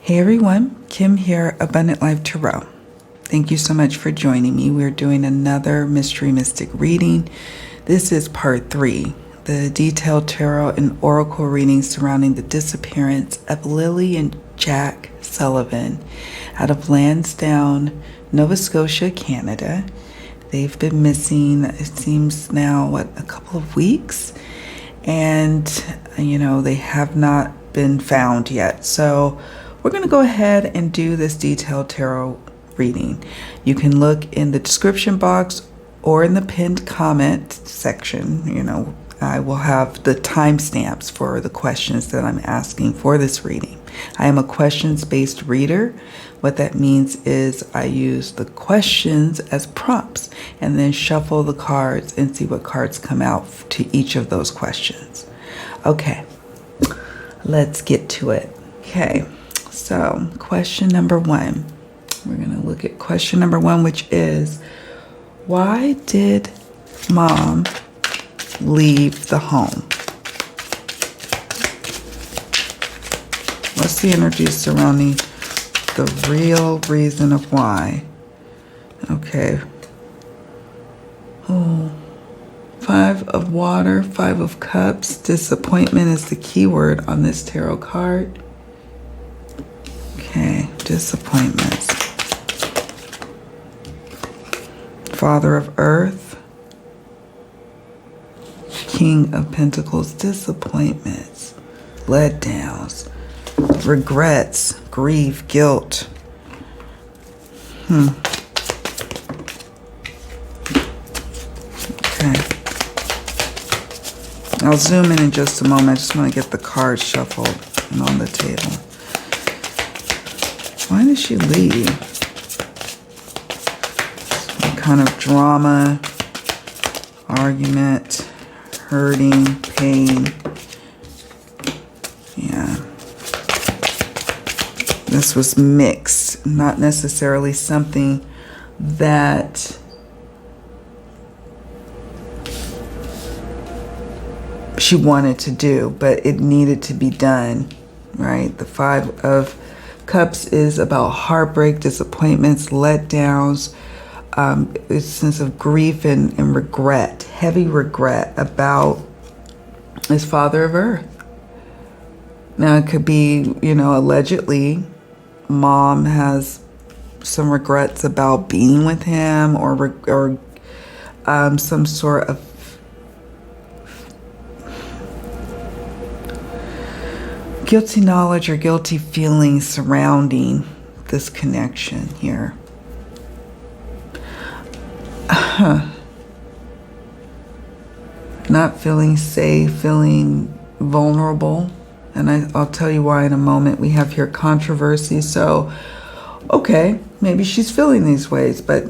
Hey everyone, Kim here, Abundant Life Tarot. Thank you so much for joining me. We're doing another Mystery Mystic reading. This is part 3, the detailed tarot and oracle readings surrounding the disappearance of Lilly and Jack Sullivan out of Lansdowne, Nova Scotia, Canada. They've been missing, it seems now, a couple of weeks? And, they have not been found yet. So we're going to go ahead and do this detailed tarot reading. You can look in the description box or in the pinned comment section. I will have the timestamps for the questions that I'm asking for this reading. I am a questions-based reader. What that means is I use the questions as prompts and then shuffle the cards and see what cards come out to each of those questions. Okay, let's get to it. Okay. So, question number 1. We're going to look at question number 1, which is, why did Mom leave the home? What's the energy surrounding the real reason of why? Okay. Oh, 5 of water, 5 of cups. Disappointment is the key word on this tarot card. Okay, disappointments. Father of Earth. King of Pentacles. Disappointments. Letdowns. Regrets. Grief. Guilt. Okay. I'll zoom in just a moment. I just want to get the cards shuffled and on the table. Why did she leave? Some kind of drama, argument, hurting, pain. Yeah. This was mixed, not necessarily something that she wanted to do, but it needed to be done, right? The 5 of Cups is about heartbreak, disappointments, letdowns, a sense of grief and regret, heavy regret about his Father of Earth. Now it could be, allegedly Mom has some regrets about being with him or some sort of guilty knowledge or guilty feelings surrounding this connection here. Not feeling safe, feeling vulnerable. And I'll tell you why in a moment. We have here controversy. So, okay, maybe she's feeling these ways, but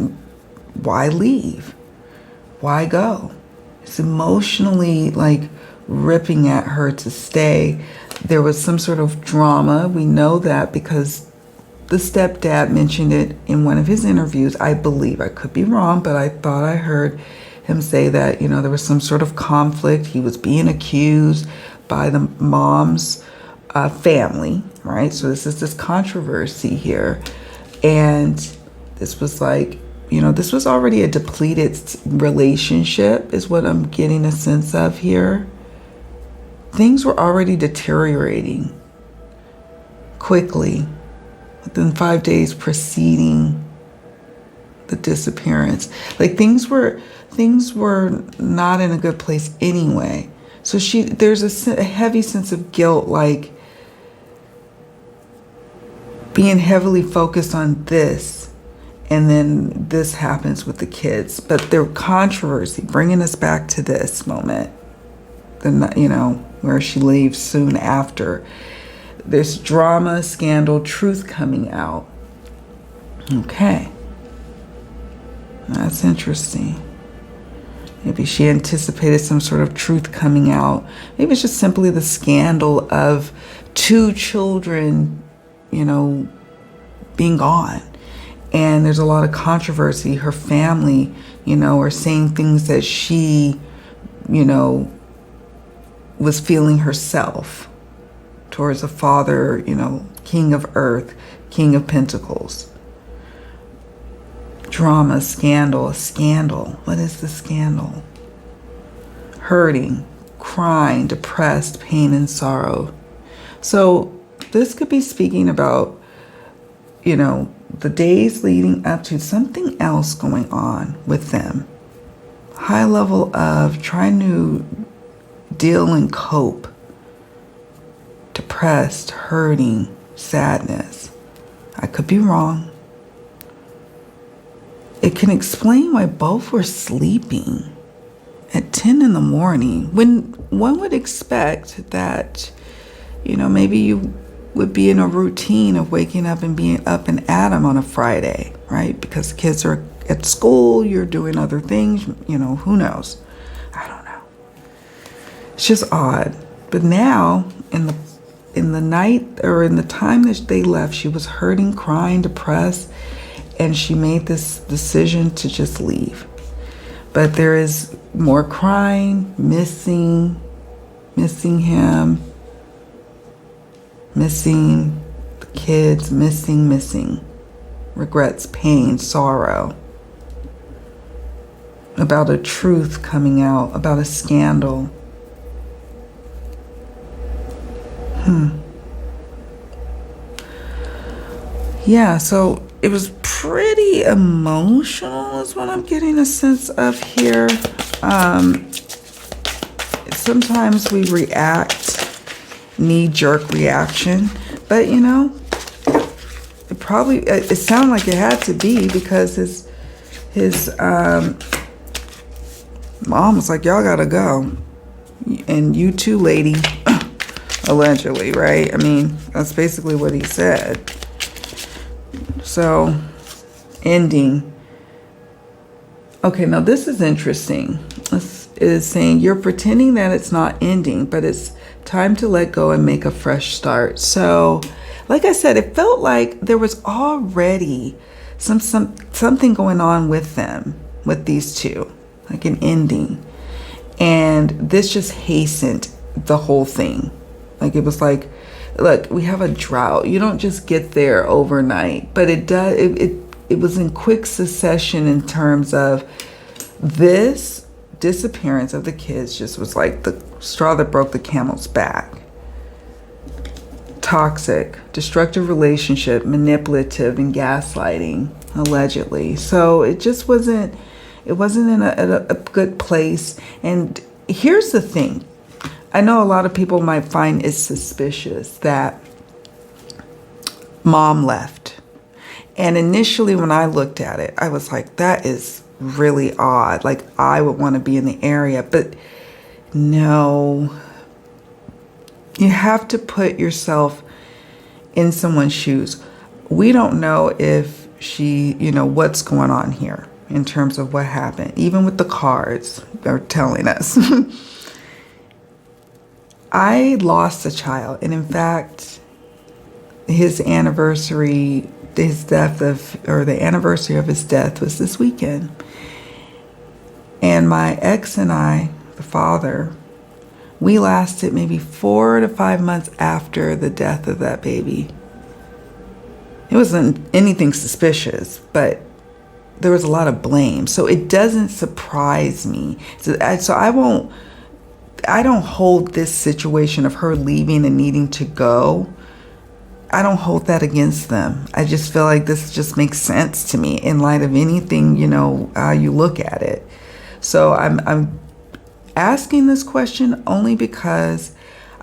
why leave? Why go? It's emotionally ripping at her to stay. There was some sort of drama. We know that because the stepdad mentioned it in one of his interviews. I believe, I could be wrong, but I thought I heard him say that, there was some sort of conflict. He was being accused by the mom's family, right? So this controversy here. And this was this was already a depleted relationship is what I'm getting a sense of here. Things were already deteriorating quickly within 5 days preceding the disappearance. Things were not in a good place anyway. So there's a heavy sense of guilt, being heavily focused on this, and then this happens with the kids. But their controversy, bringing us back to this moment, where she leaves soon after. There's drama, scandal, truth coming out. Okay. That's interesting. Maybe she anticipated some sort of truth coming out. Maybe it's just simply the scandal of 2 children, being gone. And there's a lot of controversy. Her family, are saying things that she, was feeling herself towards a father, King of Earth, King of Pentacles. Drama, scandal, a scandal. What is the scandal? Hurting, crying, depressed, pain, and sorrow. So this could be speaking about, you know, the days leading up to something else going on with them. High level of trying to deal and cope. Depressed, hurting, sadness. I could be wrong. It can explain why both were sleeping at 10 in the morning when one would expect that, you know, maybe you would be in a routine of waking up and being up and at 'em on a Friday, right? Because kids are at school, you're doing other things, you know, who knows? I don't know. It's just odd. But now, in the night, or in the time that they left, she was hurting, crying, depressed, and she made this decision to just leave. But there is more crying, missing him, missing the kids, missing, regrets, pain, sorrow, about a truth coming out, about a scandal. Yeah, so it was pretty emotional is what I'm getting a sense of here. Sometimes we react, knee-jerk reaction, but you know, it sounded like it had to be because his mom was like, y'all gotta go, and you too, lady. Allegedly, right? I mean, that's basically what he said. So, ending. Okay, now this is interesting. This is saying you're pretending that it's not ending, but it's time to let go and make a fresh start. So, like I said, it felt like there was already something going on with them, with these two, like an ending. And this just hastened the whole thing. Like it was like, look, we have a drought. You don't just get there overnight, but it does. It was in quick succession in terms of this disappearance of the kids. Just was like the straw that broke the camel's back. Toxic, destructive relationship, manipulative, and gaslighting, allegedly. So it just wasn't. It wasn't in a good place. And here's the thing. I know a lot of people might find it suspicious that mom left. And initially when I looked at it, I was like, that is really odd. Like I would want to be in the area, but no. You have to put yourself in someone's shoes. We don't know if she, you know, what's going on here in terms of what happened. Even with the cards, they're telling us. I lost a child, and in fact, his anniversary, the anniversary of his death was this weekend. And my ex and I, the father, we lasted maybe 4 to 5 months after the death of that baby. It wasn't anything suspicious, but there was a lot of blame. So it doesn't surprise me. So I don't hold this situation of her leaving and needing to go. I don't hold that against them. I just feel like this just makes sense to me in light of anything, you know, how you look at it. So I'm asking this question only because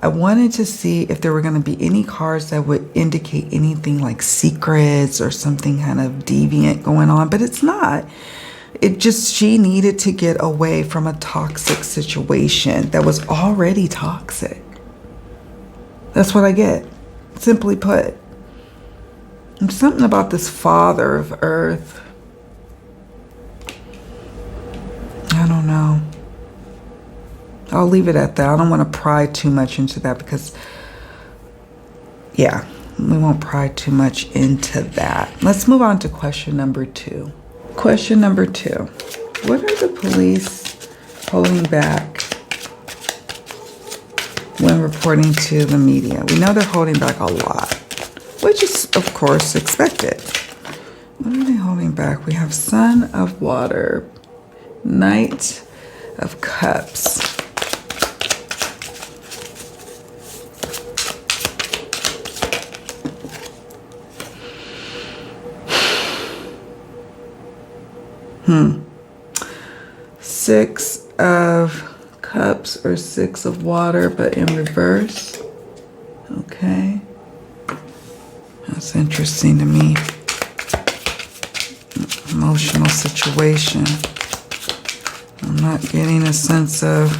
I wanted to see if there were going to be any cards that would indicate anything like secrets or something kind of deviant going on, but it's not. It just, she needed to get away from a toxic situation that was already toxic. That's what I get, simply put. And something about this father of earth. I don't know. I'll leave it at that. I don't want to pry too much into that because, yeah, we won't pry too much into that. Let's move on to question number 2. Question number 2. What are the police holding back when reporting to the media? We know they're holding back a lot. which is, of course, expected. What are they holding back? We have Sun of Water, Knight of Cups. Six of Cups or Six of Water, but in reverse. Okay. That's interesting to me. Emotional situation. I'm not getting a sense of...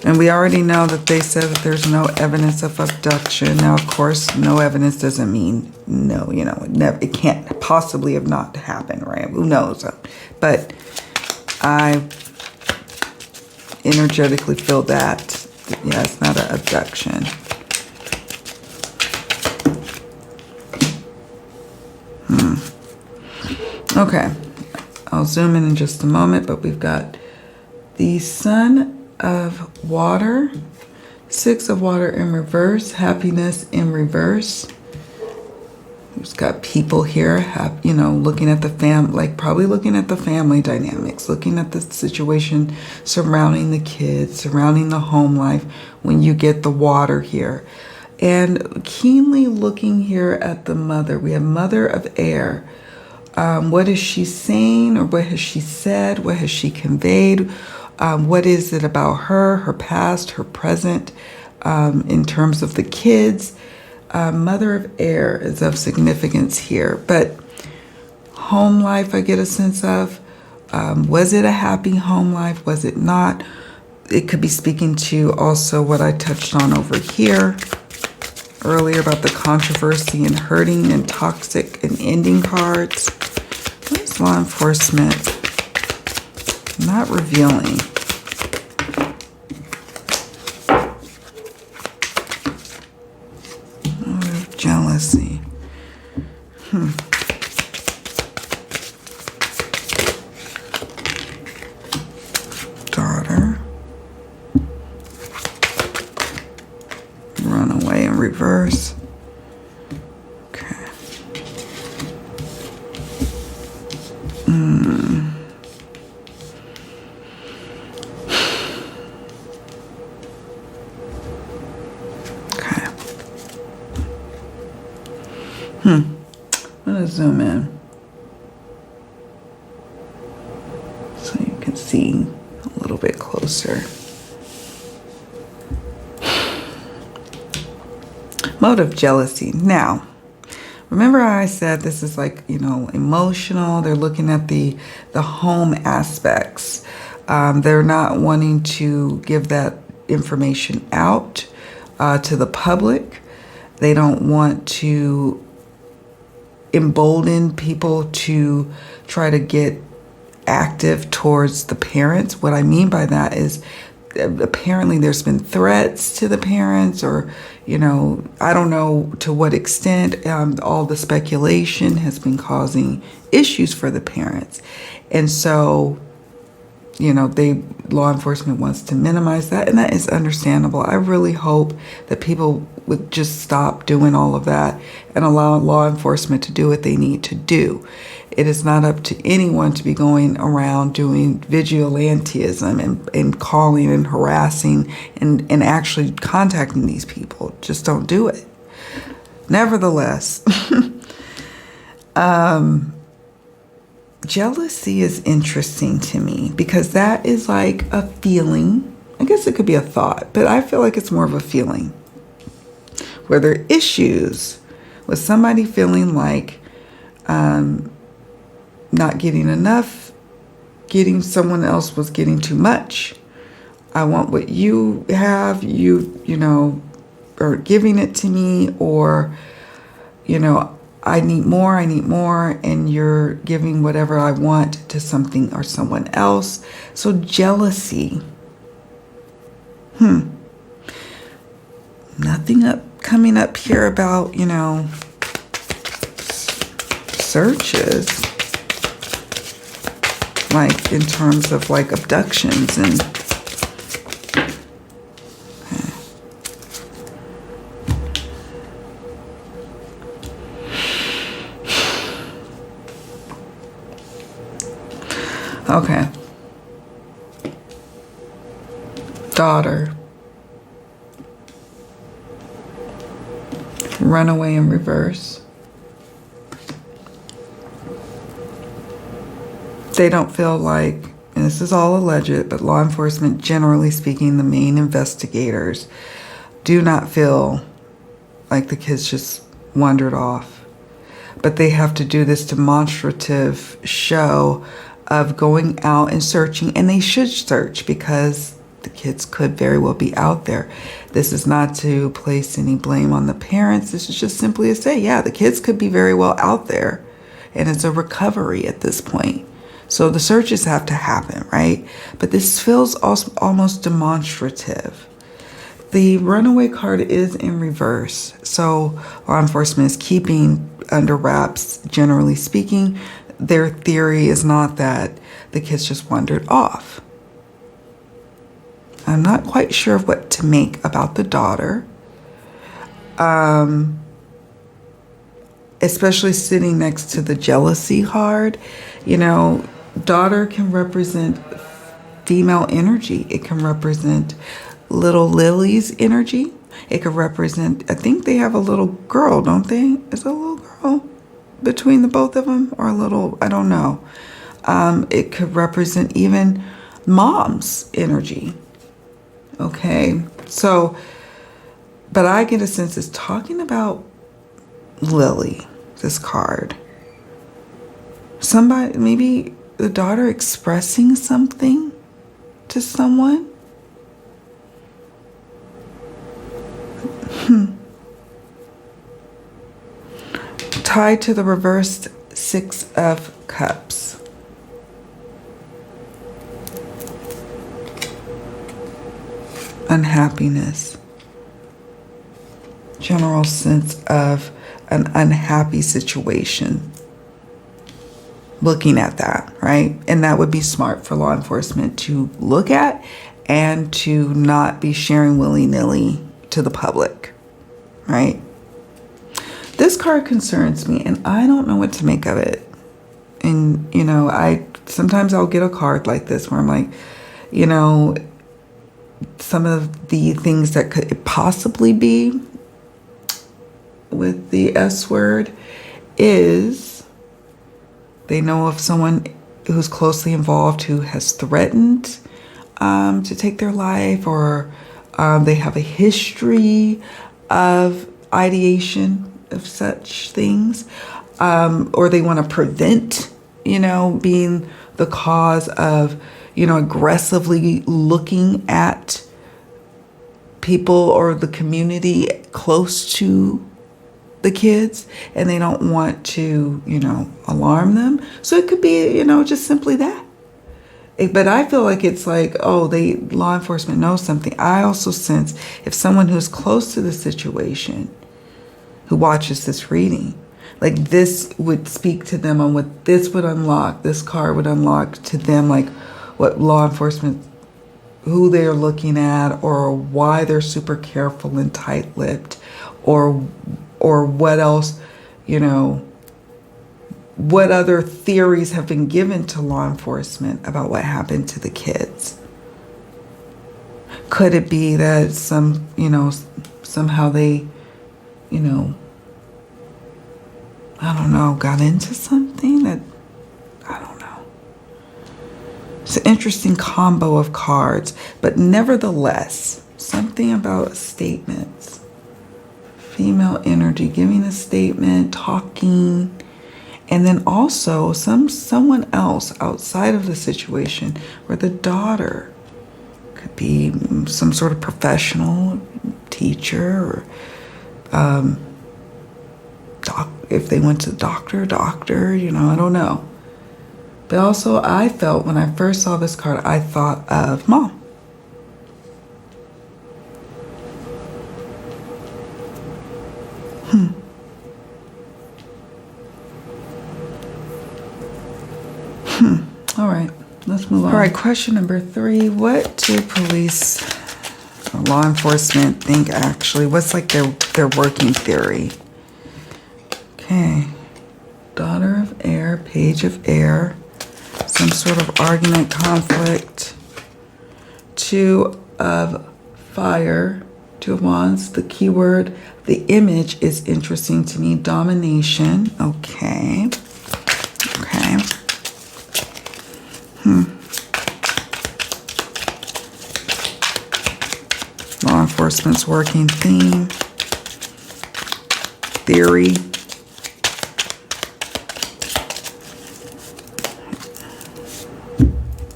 And we already know that they said that there's no evidence of abduction. Now, of course, no evidence doesn't mean no, you know, it can't possibly have not happened, right? Who knows? But I energetically feel that, yeah, it's not an abduction. Okay, I'll zoom in just a moment, but we've got the Sun of Water, Six of Water in reverse, Happiness in reverse. We've got people here, you know, looking at the probably looking at the family dynamics, looking at the situation surrounding the kids, surrounding the home life when you get the water here. And keenly looking here at the mother. We have Mother of Air. What is she saying, or what has she said? What has she conveyed? What is it about her, her past, her present, in terms of the kids? Mother of Air is of significance here. But home life, I get a sense of. Was it a happy home life? Was it not? It could be speaking to also what I touched on over here earlier about the controversy and hurting and toxic and ending cards. What is law enforcement not revealing? Oh, jealousy. Daughter. Runaway in reverse. Okay. Okay. I'm gonna zoom in so you can see a little bit closer. Mode of jealousy. Now, remember how I said this is like, you know, emotional. They're looking at the home aspects. They're not wanting to give that information out to the public. They don't want to embolden people to try to get active towards the parents. What I mean by that is apparently there's been threats to the parents, or, you know, I don't know to what extent. All the speculation has been causing issues for the parents. And so, you know, law enforcement wants to minimize that, and that is understandable. I really hope that people would just stop doing all of that and allow law enforcement to do what they need to do. It is not up to anyone to be going around doing vigilantism and calling and harassing and actually contacting these people. Just don't do it. Nevertheless, jealousy is interesting to me because that is like a feeling. I guess it could be a thought, but I feel like it's more of a feeling. Where there are issues with somebody feeling like not getting enough, someone else was getting too much. I want what you have, you know, or giving it to me, or, you know, I need more, and you're giving whatever I want to something or someone else. So jealousy. Nothing coming up here about, you know, searches, like in terms of like abductions and Okay. Daughter. Runaway in reverse. They don't feel like, and this is all alleged, but law enforcement, generally speaking, the main investigators, do not feel like the kids just wandered off. But they have to do this demonstrative show of going out and searching, and they should search because the kids could very well be out there. This is not to place any blame on the parents. This is just simply to say, yeah, the kids could be very well out there, and it's a recovery at this point. So the searches have to happen, right? But this feels almost demonstrative. The runaway card is in reverse. So law enforcement is keeping under wraps, generally speaking. Their theory is not that the kids just wandered off. I'm not quite sure what to make about the daughter. Especially sitting next to the jealousy card. You know, daughter can represent female energy. It can represent little Lily's energy. It could represent, I think they have a little girl, don't they? Is it a little girl between the both of them? Or a little, I don't know. It could represent even mom's energy. Okay, so, but I get a sense it's talking about Lilly, this card. Somebody, maybe the daughter expressing something to someone. Tied to the reversed Six of Cups. Unhappiness. General sense of an unhappy situation. Looking at that, right? And that would be smart for law enforcement to look at and to not be sharing willy-nilly to the public, right? This card concerns me and I don't know what to make of it. And, you know, sometimes I'll get a card like this where I'm like, you know, some of the things that could possibly be with the S word is they know of someone who's closely involved who has threatened to take their life, or they have a history of ideation of such things, or they want to prevent, you know, being the cause of, you know, aggressively looking at people or the community close to the kids, and they don't want to, you know, alarm them. So it could be, you know, just simply that. But I feel like it's like, oh, law enforcement knows something. I also sense if someone who's close to the situation who watches this reading, like this would speak to them on what this would unlock, this card would unlock to them, like what law enforcement, who they're looking at, or why they're super careful and tight-lipped, or what else, you know, what other theories have been given to law enforcement about what happened to the kids. Could it be that somehow they, you know, I don't know, got into something that, I don't know. It's an interesting combo of cards, but nevertheless, something about statements. Female energy, giving a statement, talking, and then also someone else outside of the situation where the daughter could be some sort of professional, teacher, or if they went to the doctor, you know, I don't know. But also I felt when I first saw this card, I thought of mom. All right, let's move on. All right, question number 3. What do police or law enforcement think actually? What's like their working theory? Okay. Daughter of air, page of air. So some sort of argument, conflict. 2 of fire, 2 of wands. The keyword, the image is interesting to me. Domination. Okay. Okay. Law enforcement's working theme. Theory.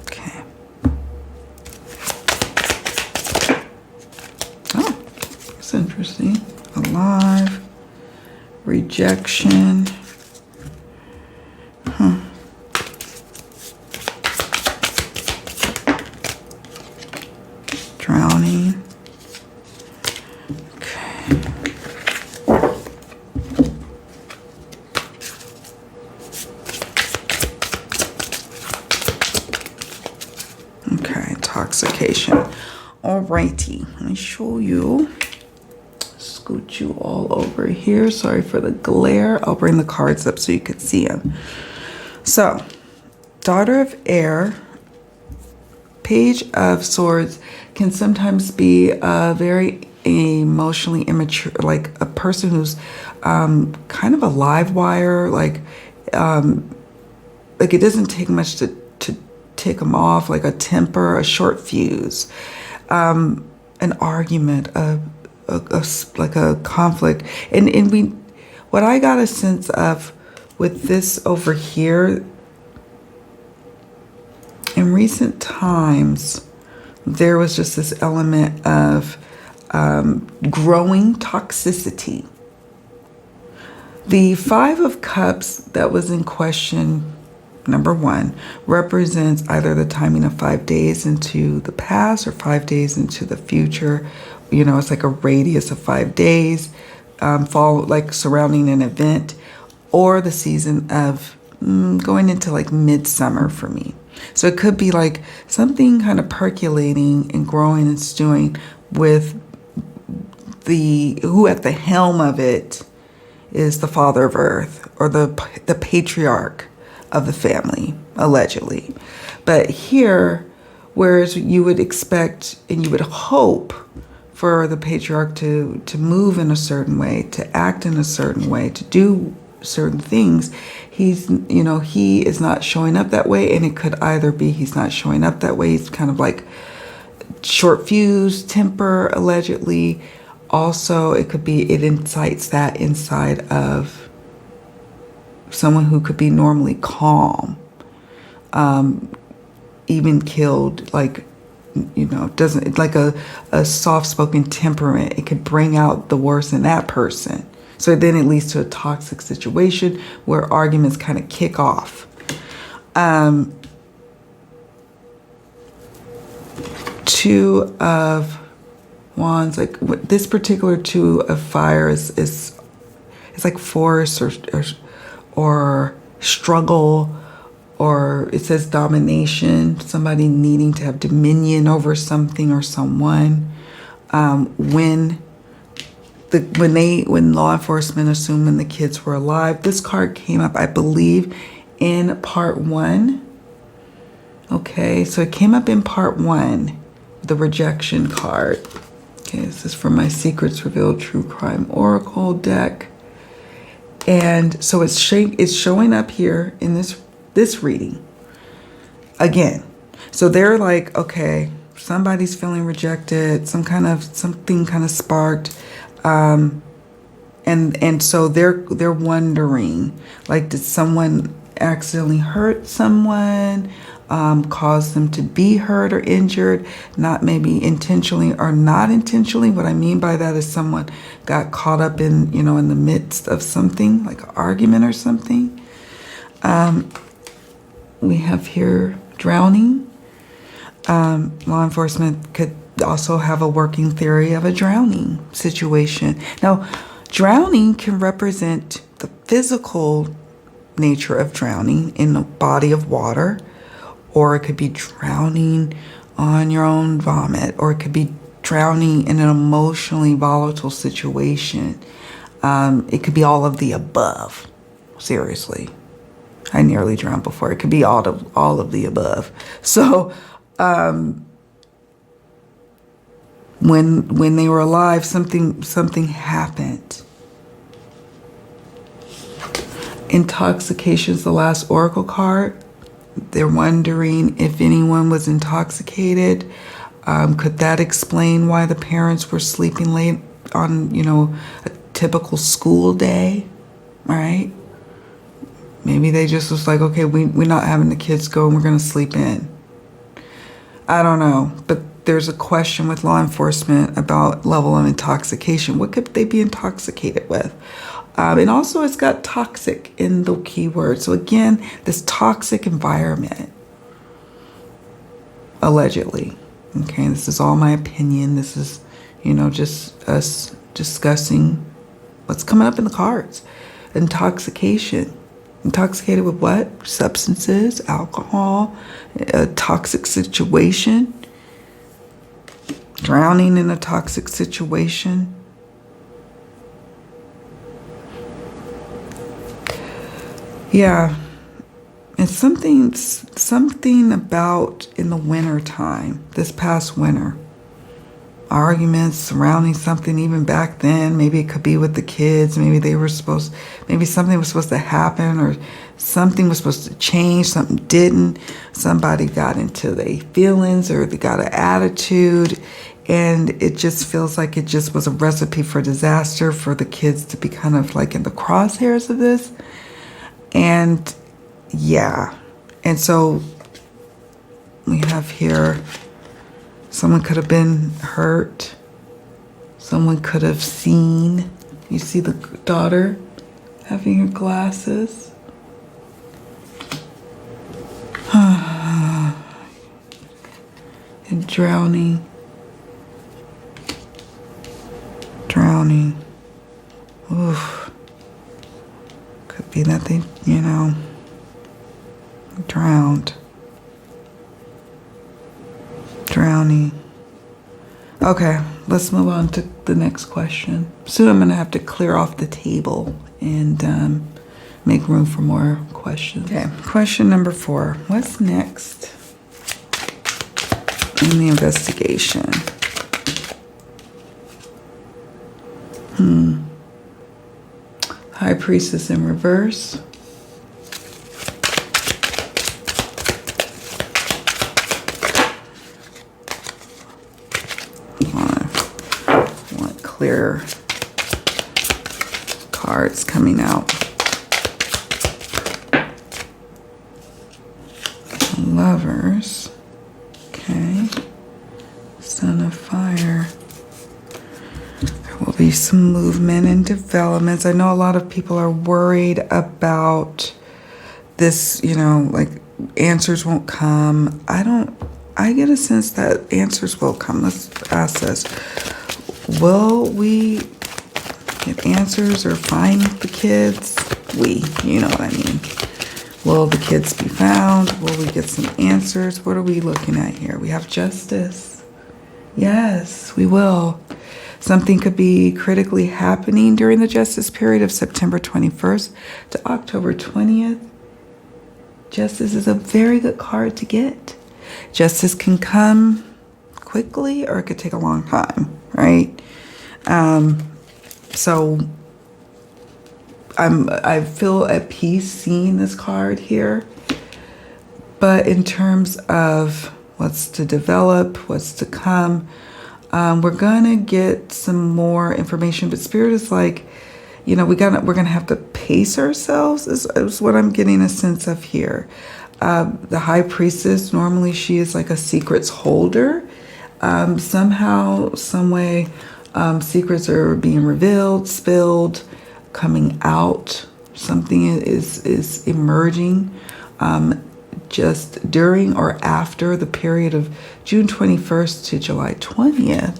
Okay. Oh, that's interesting. Alive. Rejection. Drowning. Okay, intoxication. Alrighty, let me show you. Scoot you all over here. Sorry for the glare. I'll bring the cards up so you can see them. So, Daughter of Air, Page of Swords can sometimes be very emotionally immature, like a person who's kind of a live wire, like it doesn't take much to tick them off, like a temper, a short fuse, an argument, like a conflict. And what I got a sense of with this over here, in recent times, there was just this element of growing toxicity. The 5 of Cups that was in question, number 1, represents either the timing of 5 days into the past or 5 days into the future. You know, it's like a radius of 5 days, like surrounding an event, or the season of going into like midsummer for me. So it could be like something kind of percolating and growing and stewing with who at the helm of it is the father of earth, or the patriarch of the family, allegedly. But here, whereas you would expect and you would hope for the patriarch to move in a certain way, to act in a certain way, to do certain things, he is not showing up that way. And it could either be he's not showing up that way, he's kind of like short fuse, temper, allegedly. Also, it could be it incites that inside of someone who could be normally calm, even killed, like, doesn't, like a soft-spoken temperament. It could bring out the worst in that person. So then it leads to a toxic situation where arguments kind of kick off. 2 of Wands, like this particular 2 of Fire is like force or struggle, or it says domination, somebody needing to have dominion over something or someone. When law enforcement assumed when the kids were alive, this card came up, I believe, in part 1. Okay, so it came up in part 1, the rejection card. Okay, this is from my Secrets Revealed True Crime Oracle deck. And so it's showing up here in this reading again. So they're like, okay, somebody's feeling rejected, something kind of sparked, and so they're wondering, like, did someone accidentally hurt someone, cause them to be hurt or injured, not maybe intentionally or not intentionally. What I mean by that is someone got caught up in, in the midst of something, like an argument or something. We have here drowning. Law enforcement could also have a working theory of a drowning situation. Now, drowning can represent the physical nature of drowning in a body of water, or it could be drowning on your own vomit, or it could be drowning in an emotionally volatile situation. It could be all of the above, seriously. I nearly drowned before. It could be all of the above. So when they were alive, something happened. Intoxication is the last oracle card. They're wondering if anyone was intoxicated. Could that explain why the parents were sleeping late on, a typical school day, right? Maybe they just was like, okay, we're not having the kids go and we're going to sleep in. I don't know, but there's a question with law enforcement about level of intoxication. What could they be intoxicated with? And also it's got toxic in the keyword. So again, this toxic environment, allegedly. Okay, this is all my opinion. This is, just us discussing what's coming up in the cards. Intoxication. Intoxicated with what? Substances, alcohol, a toxic situation. Drowning in a toxic situation. Yeah. And something about in the winter time, this past winter, arguments surrounding something even back then. Maybe it could be with the kids. Maybe something was supposed to happen, or something was supposed to change, something didn't. Somebody got into their feelings, or they got an attitude, and it just feels like it just was a recipe for disaster for the kids to be kind of like in the crosshairs of this. And yeah, and so we have here, someone could have been hurt. Someone could have seen. You see the daughter having her glasses. And drowning. Oof. Could be that they, drowned. Drowning. Okay, let's move on to the next question. Soon I'm going to have to clear off the table and make room for more questions. Okay, question number 4. What's next in the investigation? High Priestess in reverse. Clear cards coming out. Lovers. Okay. Son of Fire. There will be some movement and developments. I know a lot of people are worried about this, like answers won't come. I get a sense that answers will come. Let's ask this. Will we get answers or find the kids? You know what I mean. Will the kids be found? Will we get some answers? What are we looking at here? We have justice. Yes, we will. Something could be critically happening during the justice period of September 21st to October 20th. Justice is a very good card to get. Justice can come quickly or it could take a long time, right? So I feel at peace seeing this card here. But in terms of what's to develop, what's to come, we're gonna get some more information. But Spirit is like, we're gonna have to pace ourselves. Is what I'm getting a sense of here. The High Priestess, normally she is like a secrets holder. Somehow, some way, secrets are being revealed, spilled, coming out. Something is emerging just during or after the period of June 21st to July 20th.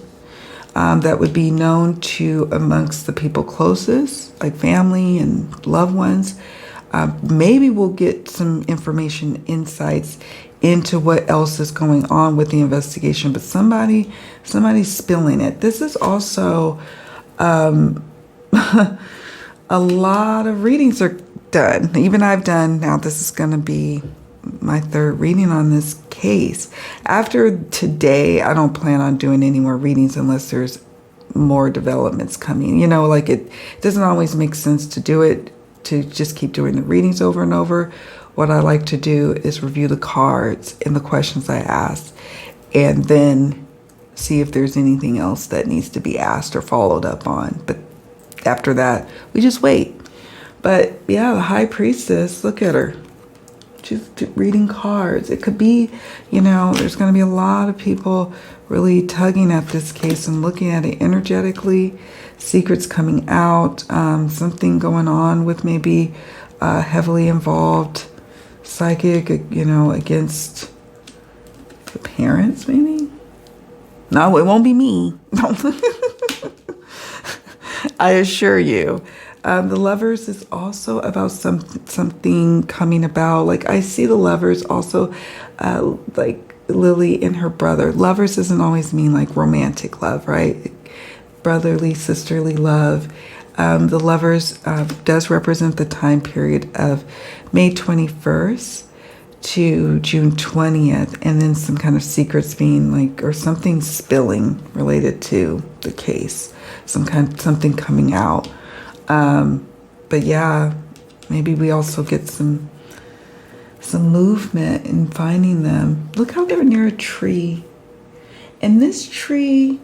That would be known to amongst the people closest, like family and loved ones. Maybe we'll get some information, insights into what else is going on with the investigation, but somebody's spilling it. This is also a lot of readings are done. Even I've done, now this is going to be my third reading on this case. After today, I don't plan on doing any more readings unless there's more developments coming. You know, like it doesn't always make sense to do it, to just keep doing the readings over and over. What I like to do is review the cards and the questions I asked, and then see if there's anything else that needs to be asked or followed up on. But after that, we just wait. But yeah, the High Priestess, look at her. She's reading cards. It could be, you know, there's going to be a lot of people really tugging at this case and looking at it energetically. Secrets coming out. Something going on with maybe heavily involved psychic, you know, against the parents, maybe? No, it won't be me. I assure you. The Lovers is also about something coming about. Like, I see the Lovers also like Lilly and her brother. Lovers doesn't always mean like romantic love, right? Brotherly, sisterly love. The Lovers does represent the time period of May 21st to June 20th, and then some kind of secrets being like, or something spilling related to the case, something coming out. But yeah, maybe we also get some movement in finding them. Look how they're near a tree. And this tree,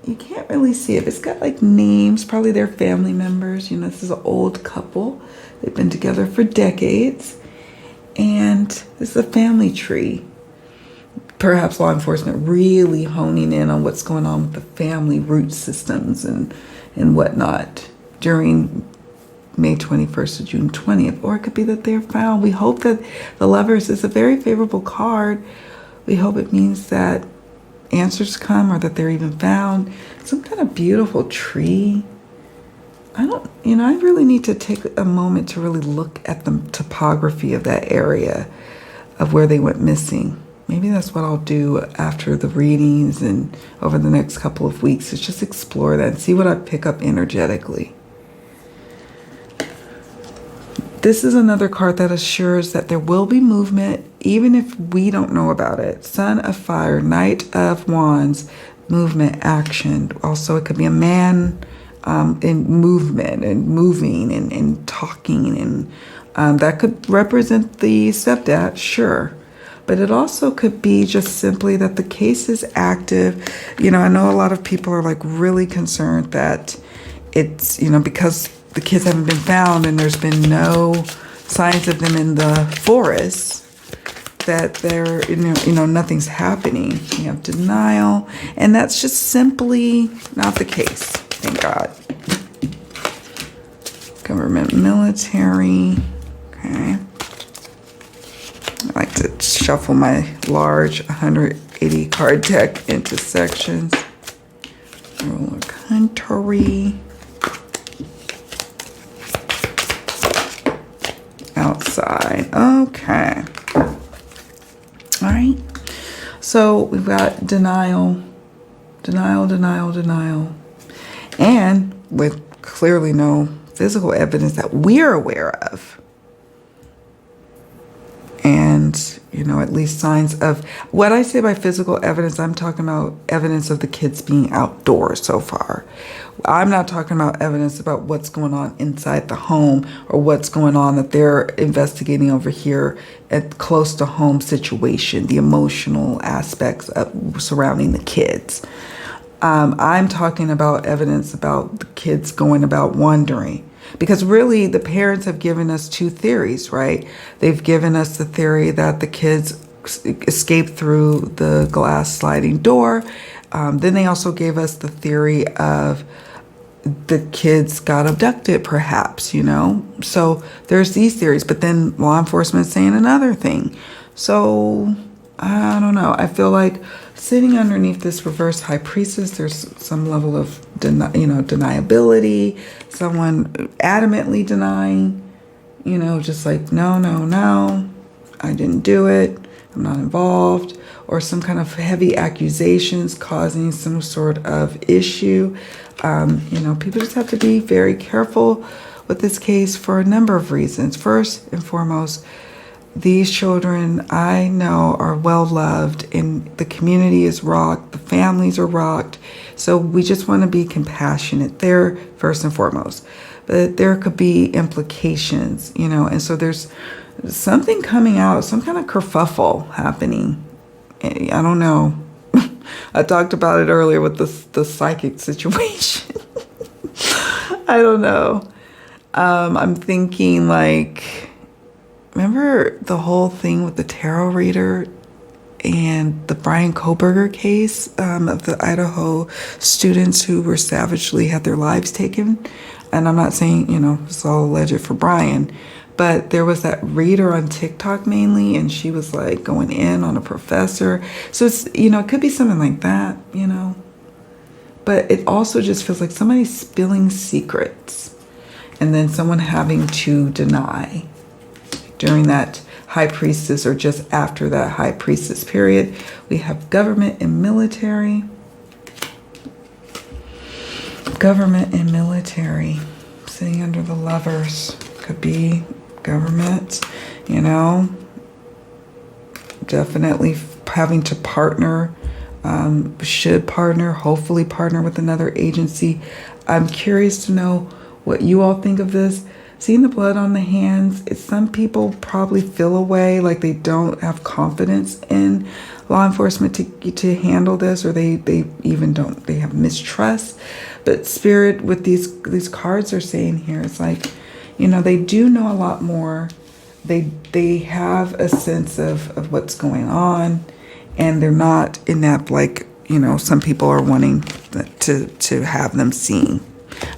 you can't really see it. It's got like names, probably their family members. You know, this is an old couple. They've been together for decades. And this is a family tree. Perhaps law enforcement really honing in on what's going on with the family root systems and whatnot during May 21st to June 20th. Or it could be that they're found. We hope that the Lovers is a very favorable card. We hope it means that answers come, or that they're even found. Some kind of beautiful tree. I really need to take a moment to really look at the topography of that area of where they went missing. Maybe that's what I'll do after the readings and over the next couple of weeks, is just explore that and see what I pick up energetically. This is another card that assures that there will be movement, even if we don't know about it. Son of Fire, Knight of Wands, movement, action. Also, it could be a man in movement and moving and talking. And that could represent the stepdad, sure. But it also could be just simply that the case is active. You know, I know a lot of people are like really concerned that it's, you know, because the kids haven't been found and there's been no signs of them in the forest, that they're, you know, nothing's happening. You have denial, and that's just simply not the case. Thank God. Government, military. Okay. I like to shuffle my large 180 card deck into sections. Ruler, country. Outside. Okay. All right. So we've got denial, and with clearly no physical evidence that we're aware of. And, you know, at least signs of, what I say by physical evidence, I'm talking about evidence of the kids being outdoors so far. I'm not talking about evidence about what's going on inside the home, or what's going on that they're investigating over here at close to home situation, the emotional aspects of surrounding the kids. I'm talking about evidence about the kids going about wandering. Because really, the parents have given us two theories, right? They've given us the theory that the kids escaped through the glass sliding door. Then they also gave us the theory of the kids got abducted, perhaps, you know? So there's these theories, but then law enforcement is saying another thing. So I don't know. I feel like sitting underneath this reverse High Priestess, there's some level of deniability, someone adamantly denying, you know, just like, no, I didn't do it, I'm not involved, or some kind of heavy accusations causing some sort of issue. You know, people just have to be very careful with this case for a number of reasons. First and foremost, these children I know are well loved and the community is rocked, the families are rocked. So we just want to be compassionate there first and foremost. But there could be implications, you know, and so there's something coming out, some kind of kerfuffle happening. I don't know. I talked about it earlier with the psychic situation. I don't know. I'm thinking like, remember the whole thing with the tarot reader and the Brian Koberger case of the Idaho students who were savagely had their lives taken? And I'm not saying, you know, it's all alleged for Brian, but there was that reader on TikTok mainly, and she was like going in on a professor. So it's, you know, it could be something like that, you know. But it also just feels like somebody spilling secrets and then someone having to deny during that high priestess or just after that high priestess period. We have government and military. Government and military sitting under the lovers. Could be government, you know, definitely having to partner, should partner, hopefully partner with another agency. I'm curious to know what you all think of this. Seeing the blood on the hands, some people probably feel a way like they don't have confidence in law enforcement to handle this, or they even don't, they have mistrust. But Spirit, with these cards are saying here, it's like, you know, they do know a lot more. They have a sense of what's going on, and they're not inept like, you know, some people are wanting to have them seen.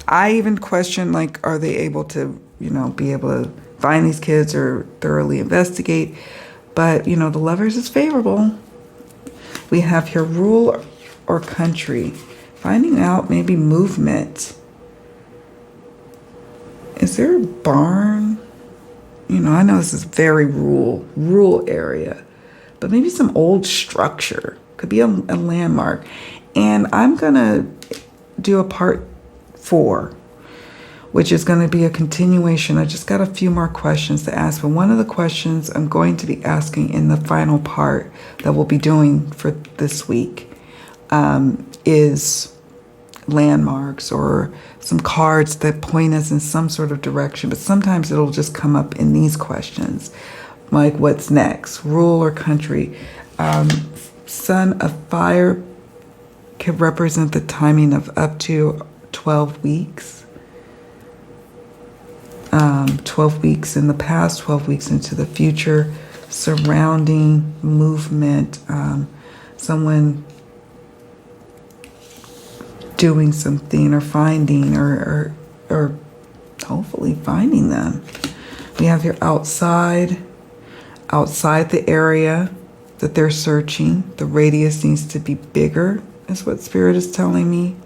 I even question, like, are they able to, you know, be able to find these kids or thoroughly investigate? But, you know, the lovers is favorable. We have here rule or country. Finding out maybe movement. Is there a barn? You know, I know this is very rural area, but maybe some old structure. Could be a landmark. And I'm going to do a part 4, which is going to be a continuation. I just got a few more questions to ask, but one of the questions I'm going to be asking in the final part that we'll be doing for this week is landmarks or some cards that point us in some sort of direction, but sometimes it'll just come up in these questions, like what's next, rule or country. Sun of Fire can represent the timing of up to 12 weeks. 12 weeks in the past, 12 weeks into the future, surrounding movement, someone doing something or finding or hopefully finding them. We have here outside the area that they're searching. The radius needs to be bigger, is what Spirit is telling me.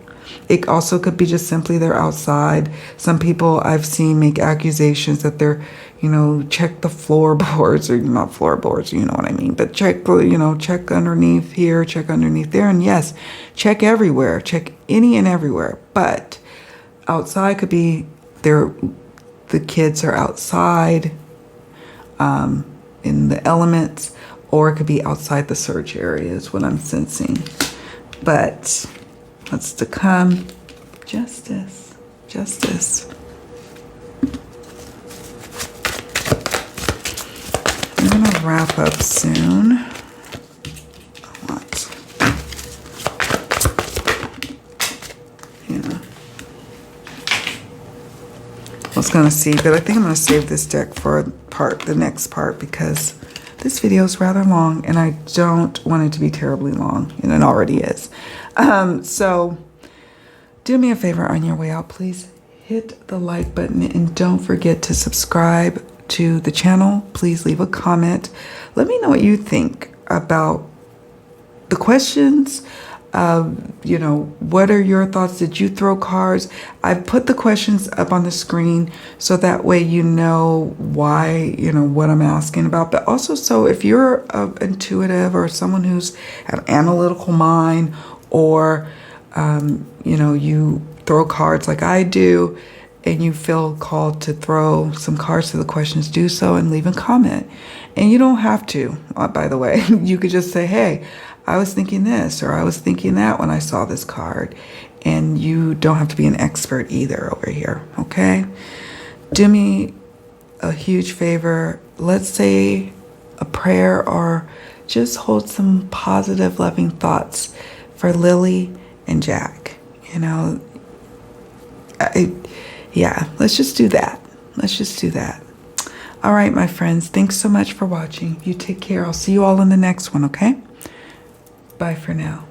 It also could be just simply they're outside. Some people I've seen make accusations that they're, you know, check the floorboards, or not floorboards, you know what I mean, but check, you know, check underneath here, check underneath there. And yes, check everywhere, check any and everywhere. But outside could be the kids are outside in the elements, or it could be outside the search area is what I'm sensing. But what's to come? Justice. Justice. I'm going to wrap up soon. What? Yeah. I was going to see, but I think I'm going to save this deck for the next part, because this video is rather long and I don't want it to be terribly long, and it already is. So do me a favor on your way out, please hit the like button and don't forget to subscribe to the channel. Please leave a comment. Let me know what you think about the questions. You know, what are your thoughts? Did you throw cards? I've put the questions up on the screen so that way you know why, you know, what I'm asking about. But also, so if you're intuitive or someone who's an analytical mind, or you know, you throw cards like I do, and you feel called to throw some cards to the questions, do so and leave a comment. And you don't have to, by the way. You could just say, hey, I was thinking this, or I was thinking that when I saw this card. And you don't have to be an expert either over here, okay? Do me a huge favor. Let's say a prayer or just hold some positive, loving thoughts for Lily and Jack. You know, yeah, let's just do that. Let's just do that. All right, my friends, thanks so much for watching. You take care. I'll see you all in the next one, okay? Bye for now.